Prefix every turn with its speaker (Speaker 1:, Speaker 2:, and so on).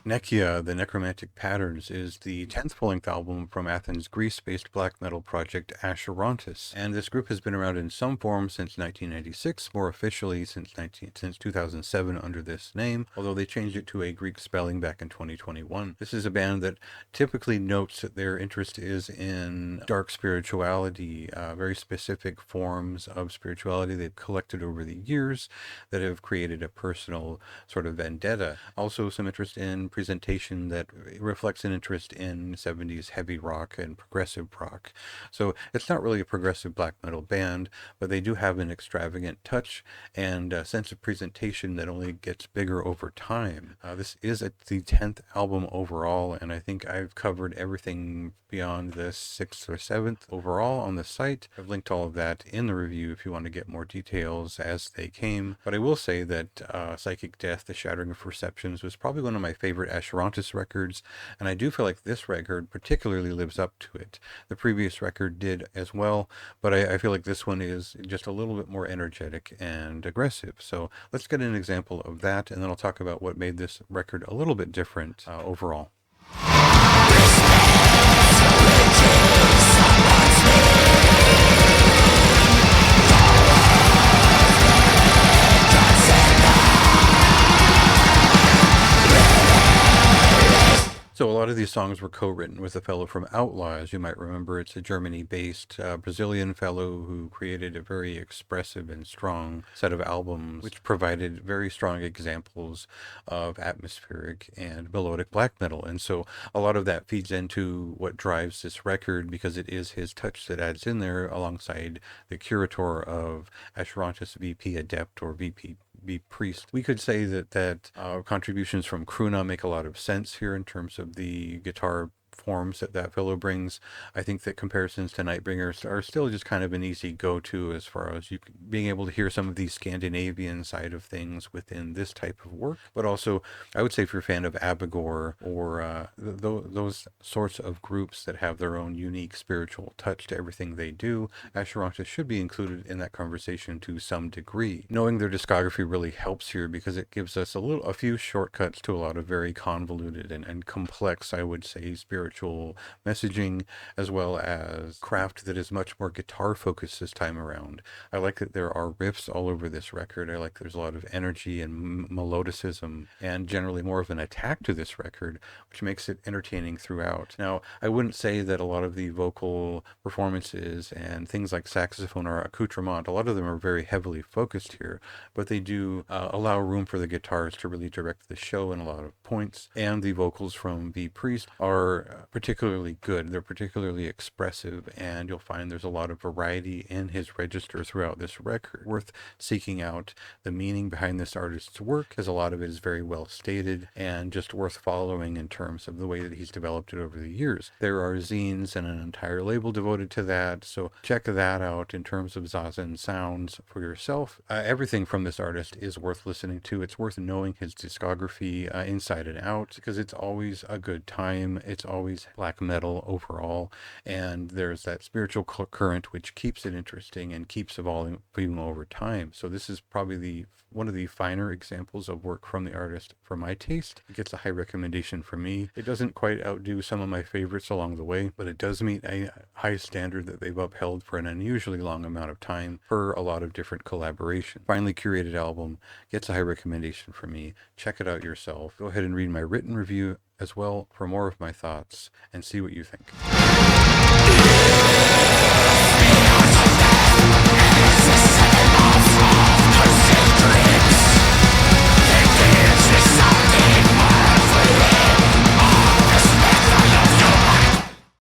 Speaker 1: NEKYIA, the Necromantic Patterns, is the 10th full-length album from Athens, Greece-based black metal project Acherontas, and this group has been around in some form since 1996, more officially since 2007 under this name, although they changed it to a Greek spelling back in 2021. This is a band that typically notes that their interest is in dark spirituality, very specific forms of spirituality they've collected over the years that have created a personal sort of vendetta. Also, some interest in presentation that reflects an interest in 70s heavy rock and progressive rock. So it's not really a progressive black metal band, but they do have an extravagant touch and a sense of presentation that only gets bigger over time. This is the 10th album overall, and I think I've covered everything beyond the 6th or 7th overall on the site. I've linked all of that in the review if you want to get more details as they came. But I will say that Psychic Death, The Shattering of Perceptions, was probably one of my favorite Acherontas records, and I do feel like this record particularly lives up to it. The previous record did as well, but I feel like this one is just a little bit more energetic and aggressive. So let's get an example of that, and then I'll talk about what made this record a little bit different overall. So a lot of these songs were co-written with a fellow from Outlaws. You might remember it's a Germany-based Brazilian fellow who created a very expressive and strong set of albums, which provided very strong examples of atmospheric and melodic black metal. And so a lot of that feeds into what drives this record, because it is his touch that adds in there alongside the curator of Acherontas, VP Adept or VP Priest. We could say that contributions from Kruna make a lot of sense here in terms of the guitar forms that fellow brings. I think that comparisons to Nightbringers are still just kind of an easy go-to as far as being able to hear some of the Scandinavian side of things within this type of work. But also, I would say if you're a fan of Abigor or those sorts of groups that have their own unique spiritual touch to everything they do, Acherontas should be included in that conversation to some degree. Knowing their discography really helps here because it gives us a few shortcuts to a lot of very convoluted and complex, I would say, spiritual messaging, as well as craft that is much more guitar focused this time around. I like that there are riffs all over this record. I like there's a lot of energy and melodicism and generally more of an attack to this record, which makes it entertaining throughout. Now, I wouldn't say that a lot of the vocal performances and things like saxophone or accoutrement, a lot of them are very heavily focused here, but they do allow room for the guitars to really direct the show in a lot of points, and the vocals from V Priest are particularly good. They're particularly expressive, and you'll find there's a lot of variety in his register throughout this record. Worth seeking out the meaning behind this artist's work, because a lot of it is very well stated and just worth following in terms of the way that he's developed it over the years. There are zines and an entire label devoted to that, so check that out in terms of Zazen sounds for yourself. Everything from this artist is worth listening to. It's worth knowing his discography inside and out, because it's always a good time. It's always black metal overall, and there's that spiritual current which keeps it interesting and keeps evolving over time. So this is probably one of the finer examples of work from the artist for my taste. It gets a high recommendation from me. It doesn't quite outdo some of my favorites along the way, but it does meet a high standard that they've upheld for an unusually long amount of time for a lot of different collaboration. Finely curated album, gets a high recommendation from me. Check it out yourself. Go ahead and read my written review as well for more of my thoughts and see what you think.